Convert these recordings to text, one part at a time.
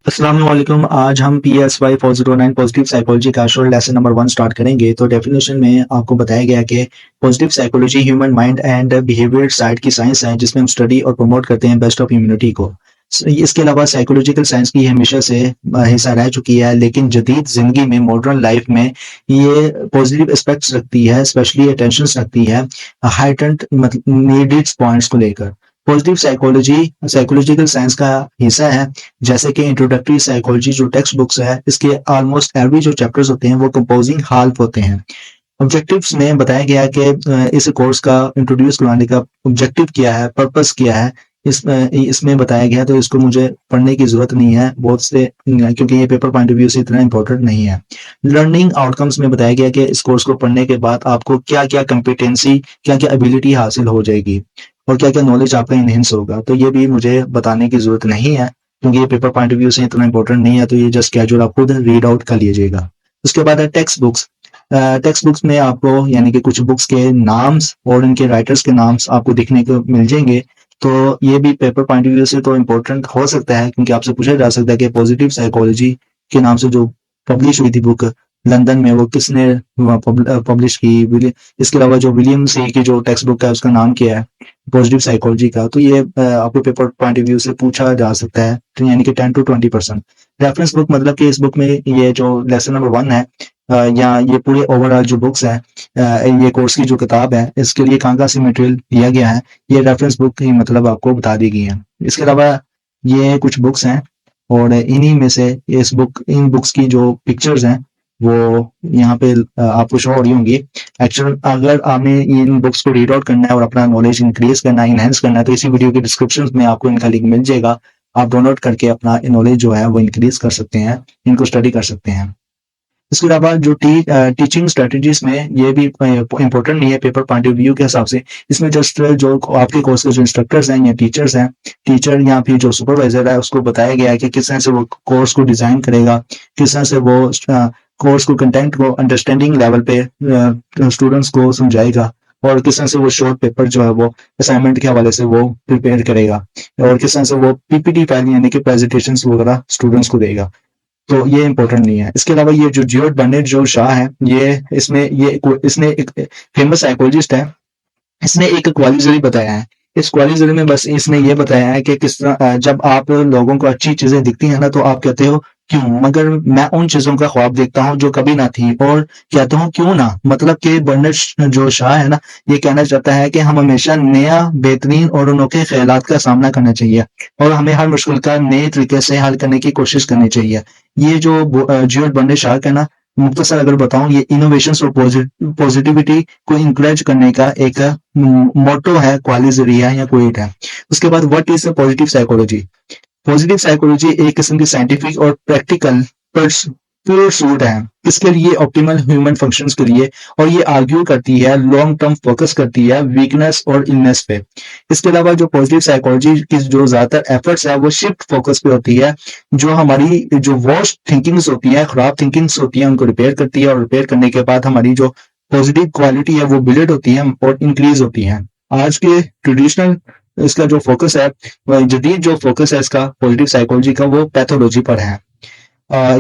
अस्सलाम वालेकुम। आज हम PSY 409 पॉजिटिव साइकोलॉजी का शोर लेसन नंबर 1 स्टार्ट करेंगे। तो डेफिनेशन में आपको बताया गया कि positive psychology human mind and behaviour side की साइंस है, जिसमें हम स्टडी और प्रमोट करते हैं बेस्ट ऑफ ह्यूमैनिटी को। इसके अलावा साइकोलॉजिकल साइंस की हमेशा से हिस्सा रह चुकी है, लेकिन जदीद जिंदगी में, मॉडर्न लाइफ में ये पॉजिटिव एस्पेक्ट्स रखती है, स्पेशली अटेंशन रखती है हाइटेंड नीडेड पॉइंट्स को लेकर। पॉजिटिव साइकोलॉजी साइकोलॉजिकल साइंस का हिस्सा है। जैसे कि इंट्रोडक्टरी साइकोलॉजी जो टेक्स्ट बुक्स है, इसके ऑलमोस्ट एवरी जो चैप्टर्स होते हैं वो कंपोजिंग हाल्फ होते हैं। ऑब्जेक्टिव्स में बताया गया कि इस कोर्स का इंट्रोड्यूस करवाने का ऑब्जेक्टिव क्या है, पर्पस क्या है, इसमें बताया गया। तो इसको मुझे पढ़ने की जरूरत नहीं है बहुत से, क्योंकि ये पेपर पॉइंट ऑफ व्यू से इतना इंपॉर्टेंट नहीं है। लर्निंग आउटकम्स में बताया गया कि इस कोर्स को पढ़ने के बाद आपको क्या क्या कॉम्पिटेंसी, क्या क्या एबिलिटी हासिल हो जाएगी और क्या क्या नॉलेज आपका इनहेंस होगा। तो ये भी मुझे बताने की जरूरत नहीं है, क्योंकि ये पेपर पॉइंट ऑफ व्यू से इतना इंपॉर्टेंट नहीं है। तो ये जस्ट कैजुअल आप खुद रीड आउट कर लीजिएगा। उसके बाद है टेक्स्ट बुक्स। टेक्स्ट बुक्स में आपको यानी कि कुछ बुक्स के नाम्स और इनके राइटर्स के नाम्स आपको दिखने को मिल जाएंगे। तो ये भी पेपर पॉइंट ऑफ व्यू से तो इम्पोर्टेंट हो सकता है, क्योंकि आपसे पूछा जा सकता है कि पॉजिटिव साइकोलॉजी के नाम से जो पब्लिश हुई थी बुक लंदन में, वो किसने पब्लिश की। इसके अलावा जो विलियम सी की जो टेक्स्ट बुक है उसका नाम क्या है पॉजिटिव साइकोलॉजी का। तो ये आपको पेपर पॉइंट ऑफ व्यू से पूछा जा सकता है, तो यानी कि 10 to 20%। रेफरेंस बुक मतलब कि इस बुक में ये जो लेसन नंबर 1 है या ये पूरे ओवरऑल जो बुक्स है, ये कोर्स की जो किताब है, इसके लिए कहाँ से मटेरियल दिया गया है, ये रेफरेंस बुक की मतलब आपको बता दी गई है। इसके अलावा ये कुछ बुक्स हैं और इन्हीं में से इन बुक्स की जो पिक्चर्स हैं वो यहाँ पे आपको शो हो रही होंगी। एक्चुअल अगर आपने इन बुक्स को रीड आउट करना है और अपना नॉलेज इंक्रीज करना है, इनहेंस करना है, तो इसी वीडियो के डिस्क्रिप्शन में आपको इनका लिंक मिल जाएगा। आप डाउनलोड करके अपना नॉलेज जो है वो इंक्रीज कर सकते हैं, इनको स्टडी कर सकते हैं। इसके अलावा जो टीचिंग स्ट्रेटजीज में ये भी इंपॉर्टेंट नहीं है पेपर पॉइंट ऑफ व्यू के हिसाब से। इसमें जस्ट जो आपके कोर्स के जो इंस्ट्रक्टर्स हैं या टीचर्स हैं, टीचर या फिर जो सुपरवाइजर है, उसको बताया गया है कि किस तरह से वो कोर्स को डिजाइन करेगा, किस तरह से वो कोर्स को कंटेंट को अंडरस्टैंडिंग लेवल पे स्टूडेंट्स को समझाएगा, और किस तरह से वो शॉर्ट पेपर जो है वो असाइनमेंट के हवाले से वो प्रिपेयर करेगा, और किस तरह से वो PPT फाइल यानी कि प्रेजेंटेशन वगैरह स्टूडेंट्स को देगा। तो ये इंपॉर्टेंट नहीं है। इसके अलावा ये जो जियोड बर्नेट जो शाह है, इसने एक फेमस साइकोलॉजिस्ट है, इसने एक क्वालिजरी बताया है। इस क्वालिजरी में बस इसने ये बताया है कि किस तरह जब आप लोगों को अच्छी चीजें दिखती हैं ना, तो आप कहते हो क्यों, मगर मैं उन चीजों का ख्वाब देखता हूँ जो कभी ना थी, और कहता हूँ क्यों ना। मतलब कि बर्नेट जो शाह है ना, ये कहना चाहता है कि हम हमेशा नया, बेहतरीन और अनोखे ख्यालात का सामना करना चाहिए, और हमें हर मुश्किल का नए तरीके से हल करने की कोशिश करनी चाहिए। ये जो जियोड बर्नेट शाह का ना, मुख्तसर अगर बताऊं, ये इनोवेशन और पॉजिटिविटी को इंकरेज करने का एक मोटो है, क्वालिजरी है या क्वेट है। उसके बाद what is positive psychology. Positive psychology एक किस्म की साइंटिफिक और प्रैक्टिकल प्योर है, इसके लिए ऑप्टिमल ह्यूमन फंक्शंस के लिए, और ये आर्ग्यू करती है, लॉन्ग टर्म फोकस करती है वीकनेस और इलनेस पे। इसके अलावा जो पॉजिटिव साइकोलॉजी की जो ज्यादातर एफर्ट्स है वो शिफ्ट फोकस पे होती है, जो हमारी जो वर्स्ट थिंकिंग्स होती है, खराब थिंकिंग्स होती है, उनको रिपेयर करती है, और रिपेयर करने के बाद हमारी जो पॉजिटिव क्वालिटी है वो बिल्ड होती है और इंक्रीज होती है। आज के ट्रेडिशनल इसका जो फोकस है, जदीद जो फोकस है इसका पॉजिटिव साइकोलॉजी का, वो पैथोलॉजी पर है।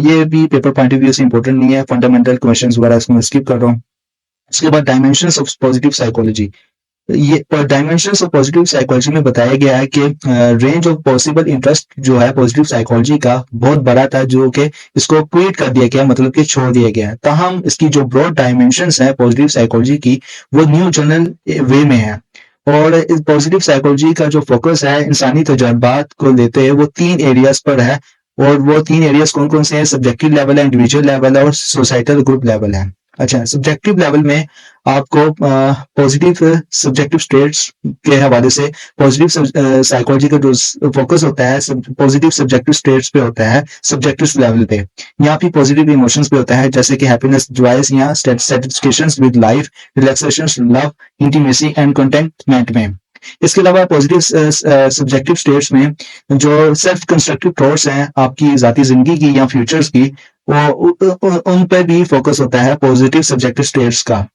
ये भी पेपर पॉइंट ऑफ व्यू से इंपॉर्टेंट नहीं है, फंडामेंटल क्वेश्चंस वगैरह इसको मैं स्किप कर रहा हूँ। उसके बाद डायमेंशंस ऑफ पॉजिटिव साइकोलॉजी। ये डायमेंशंस ऑफ पॉजिटिव साइकोलॉजी में बताया गया है कि रेंज ऑफ पॉसिबल इंटरेस्ट जो है पॉजिटिव साइकोलॉजी का बहुत बड़ा था, जो कि इसको क्विट कर दिया गया, मतलब कि छोड़ दिया गया। ताहम इसकी जो ब्रॉड डायमेंशंस है पॉजिटिव साइकोलॉजी की, वो न्यू जनरल वे में है। और इस पॉजिटिव साइकोलॉजी का जो फोकस है इंसानी तजुर्बात को लेते हैं, वो 3 एरियाज पर है। और वो 3 एरियाज कौन कौन से हैं? सब्जेक्टिव लेवल है, इंडिविजुअल लेवल है, और सोसाइटल ग्रुप लेवल है। अच्छा, सब्जेक्टिव लेवल में आपको पॉजिटिव सब्जेक्टिव स्टेट्स के हवाले से पॉजिटिव साइकोलॉजी का जो फोकस होता है पॉजिटिव सब्जेक्टिव स्टेट्स पे होता है, सब्जेक्टिव लेवल पे। यहाँ पे पॉजिटिव इमोशंस पे होता है, जैसे कि हैप्पीनेस, जॉयस या satisfaction with life, relaxation, love, intimacy and contentment में। इसके अलावा पॉजिटिव सब्जेक्टिव स्टेट्स में जो सेल्फ कंस्ट्रक्टिव थॉट्स हैं आपकी जाती जिंदगी की या फ्यूचर्स की, वो उन पे भी फोकस होता है पॉजिटिव सब्जेक्टिव स्टेट्स का।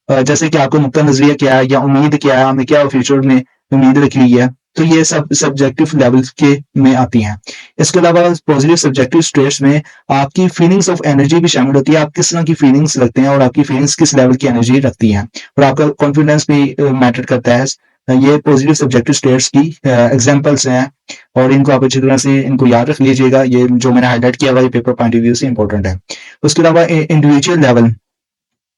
जैसे कि आपको नुक्ता नजरिया क्या है या उम्मीद क्या है, हमें क्या फ्यूचर में उम्मीद रखी हुई है, तो ये सब सब्जेक्टिव लेवल के में आती हैं। इसके अलावा पॉजिटिव सब्जेक्टिव स्टेट्स में आपकी फीलिंग्स ऑफ एनर्जी भी शामिल होती है। आप किस तरह की फीलिंग्स रखते हैं और आपकी फीलिंग्स किस लेवल की एनर्जी रखती हैं, और आपका कॉन्फिडेंस भी मैटर करता है। ये पॉजिटिव सब्जेक्टिव स्टेट्स की एग्जांपल्स हैं, और इनको आप अच्छी तरह से इनको याद रख लीजिएगा। ये जो मैंने हाईलाइट किया हुआ ये पेपर पॉइंट ऑफ व्यू से इंपॉर्टेंट है। उसके अलावा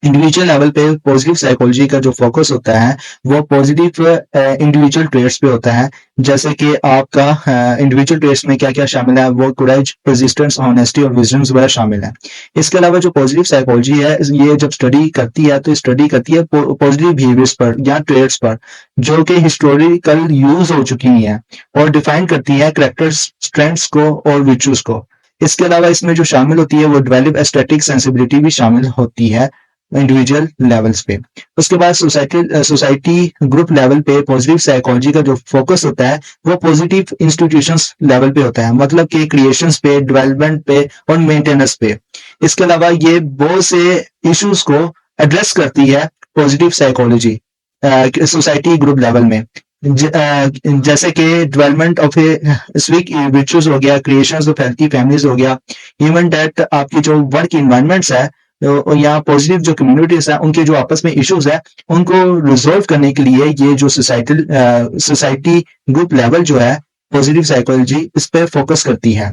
इंडिविजुअल लेवल पे पॉजिटिव साइकोलॉजी का जो फोकस होता है वो पॉजिटिव इंडिविजुअल ट्रेट्स पे होता है। जैसे कि आपका इंडिविजुअल ट्रेट्स में क्या क्या शामिल है, वो करेज, परसिस्टेंस, ऑनेस्टी और विजडम वगैरह शामिल है। इसके अलावा जो पॉजिटिव साइकोलॉजी है ये जब स्टडी करती है तो स्टडी करती है पॉजिटिव बिहेवियर्स पर या ट्रेट्स पर जो कि हिस्टोरिकल यूज हो चुकी हैं, और डिफाइन करती है कैरेक्टर स्ट्रेंथ्स को और विचुअल्स को। इसके अलावा इसमें जो शामिल होती है वो डेवलप एस्थेटिक सेंसिबिलिटी भी शामिल होती है इंडिविजुअल लेवल्स पे। उसके बाद सोसाइटी ग्रुप लेवल पे पॉजिटिव साइकोलॉजी का जो फोकस होता है वो पॉजिटिव इंस्टीट्यूशंस लेवल पे होता है, मतलब कि क्रिएशंस पे, डेवलपमेंट पे और मेंटेनेंस पे। इसके अलावा ये बहुत से इश्यूज को एड्रेस करती है positive psychology society group level में। जैसे कि डेवलपमेंट ऑफ ए स्वीक विचुअल्स हो गया, क्रिएशंस ऑफ हेल्थी फैमिलीज हो गया, इवन दैट आपकी जो वर्क इन्वायरमेंट्स है या पॉजिटिव जो कम्युनिटीज है उनके जो आपस में इश्यूज है उनको रिजोल्व करने के लिए ये जो सोसाइटी ग्रुप लेवल जो है पॉजिटिव साइकोलॉजी इस पे फोकस करती है।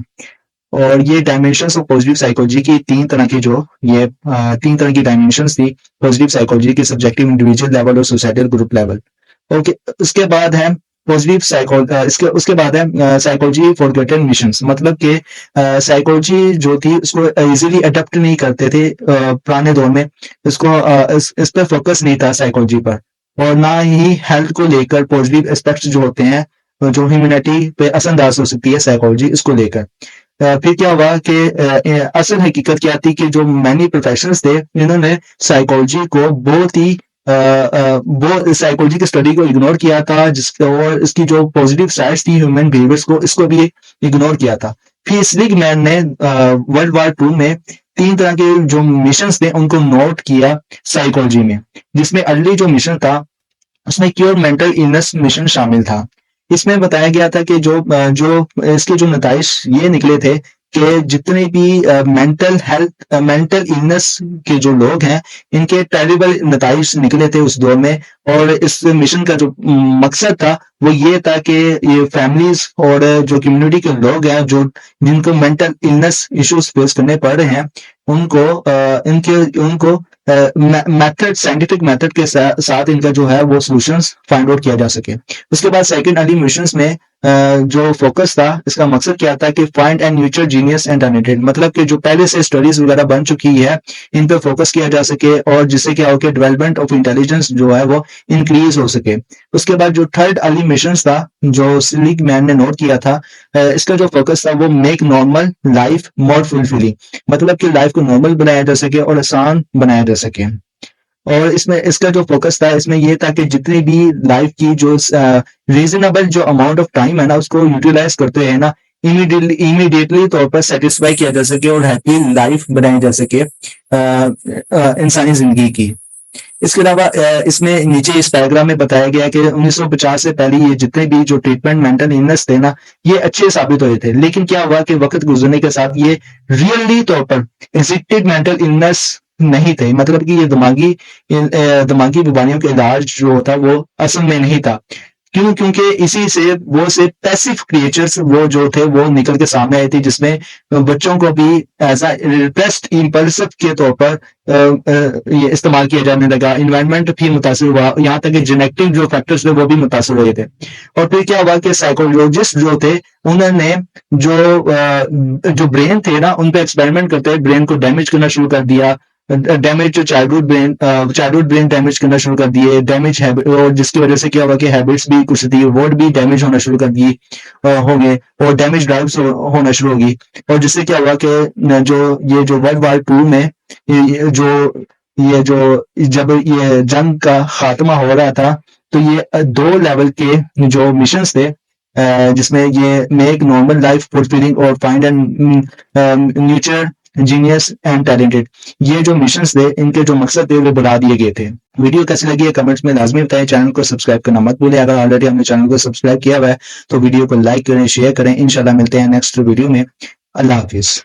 और ये डायमेंशंस ऑफ पॉजिटिव साइकोलॉजी की तीन तरह की डायमेंशंस थी पॉजिटिव साइकोलॉजी की, सब्जेक्टिव, इंडिविजुअल लेवल और सोसाइटल ग्रुप लेवल। ओके, उसके बाद है पॉजिटिव उसके बाद है साइकोलॉजी फॉरगॉटन मिशंस, मतलब कि साइकोलॉजी जो थी उसको इजीली अडेप्ट नहीं करते थे पुराने दौर में। इस पर फोकस नहीं था साइकोलॉजी पर, और ना ही हेल्थ को लेकर पॉजिटिव एस्पेक्ट्स जो होते हैं जो ह्यूमैनिटी पे असरअंदाज हो सकती है साइकोलॉजी इसको लेकर। फिर क्या हुआ कि असल हकीकत क्या थी कि जो मैनी प्रोफेशनल्स थे इन्होंने साइकोलॉजी को बहुत ही वो साइकोलॉजी की स्टडी को इग्नोर किया था, और इसकी जो पॉजिटिव साइड्स थी ह्यूमन बिहेवियर्स को इसको भी इग्नोर किया था। फिर स्लिगमैन ने वर्ल्ड वार 2 में 3 तरह के जो मिशंस थे उनको नोट किया साइकोलॉजी में, जिसमें अर्ली जो मिशन था उसमें क्योर मेंटल इलनेस मिशन शामिल था। इसमें बताया गया था कि जो इसके जो नताइज ये निकले थे कि जितने भी मेंटल इलनेस के जो लोग हैं इनके टेरिबल नताइज निकले थे उस दौर में। और इस मिशन का जो मकसद था वो ये था कि ये फैमिलीज और जो कम्युनिटी के लोग हैं जो जिनको मेंटल इलनेस इश्यूज फेस करने पड़ रहे हैं उनको साइंटिफिक मेथड के साथ इनका जो है वो सॉल्यूशंस फाइंड आउट किया जा सके। उसके बाद सेकंड अर्ली मिशंस में जो फोकस था इसका मकसद क्या था कि find and nurture genius and talented, मतलब कि जो पहले से स्टडीज वगैरह बन चुकी है इन पे फोकस किया जा सके, और जिससे क्या हो कि डेवलपमेंट ऑफ इंटेलिजेंस जो है वो इंक्रीज हो सके। उसके बाद जो थर्ड अर्ली मिशंस था जो सीलिगमैन ने नोट किया था, इसका जो फोकस था वो make normal life more fulfilling, मतलब कि लाइफ को नॉर्मल बनाया जा सके और आसान बनाया जा सके। और इसमें इसका जो फोकस था इसमें ये था कि जितनी भी लाइफ की जो रीजनेबल जो अमाउंट ऑफ टाइम है ना उसको यूटिलाइज करते हैं ना इमीडिएटली तौर पर सेटिस्फाई किया जा सके और हैप्पी लाइफ बनाई जा सके इंसानी जिंदगी की। इसके अलावा इसमें नीचे इस पैराग्राफ में बताया गया कि 1950 से पहले ये जितने भी जो ट्रीटमेंट मेंटल इलनेस थे ना ये अच्छे साबित हुए थे, लेकिन क्या हुआ कि वक्त गुजरने के साथ ये रियली तौर पर इंसिक्टेड मेंटल इलनेस नहीं थे, मतलब कि ये दिमागी बीमारियों का इलाज जो होता वो असल में नहीं था। क्यों? क्योंकि इसी से वो से पैसिव क्रिएचर्स वो जो थे वो निकल के सामने आए थे, जिसमें बच्चों को भी एज अ रिप्रेस्ड इम्पल्सिव के तौर पर ये इस्तेमाल किया जाने लगा। इन्वायरमेंट भी मुतासिर हुआ, यहाँ तक कि जेनेटिक जो फैक्टर्स थे वो भी मुतासिर हुए थे। और फिर क्या हुआ कि साइकोलॉजिस्ट जो थे उन्होंने जो ब्रेन थे ना उन पे एक्सपेरिमेंट करते हुए ब्रेन को डैमेज करना शुरू कर दिया। डैमेज जो चाइल्डहुड ब्रेन डैमेज करना शुरू कर दिए, डैमेज हैबिट, और जिसकी वजह से क्या हुआ कि हैबिट्स भी कुछ थी वर्ड भी डैमेज होना शुरू कर दिए हो गए, और डैमेज ड्राइव्स होना शुरू होगी। और जिससे क्या हुआ कि जो वर्ल्ड वार 2 में जब ये जंग का खात्मा हो रहा था तो ये 2 लेवल के जो मिशंस थे जिसमें ये मेक नॉर्मल लाइफ फुलफिलिंग और find and nurture genius and talented. ये जो मिशंस थे, इनके जो मकसद थे वो बढ़ा दिए गए थे। वीडियो कैसी लगी है कमेंट्स में लाजमी बताएं। चैनल को सब्सक्राइब करना मत भूलें। अगर ऑलरेडी हमने चैनल को सब्सक्राइब किया हुआ है तो वीडियो को लाइक करें, शेयर करें। इंशाल्लाह मिलते हैं नेक्स्ट वीडियो में। अल्लाह हाफिज।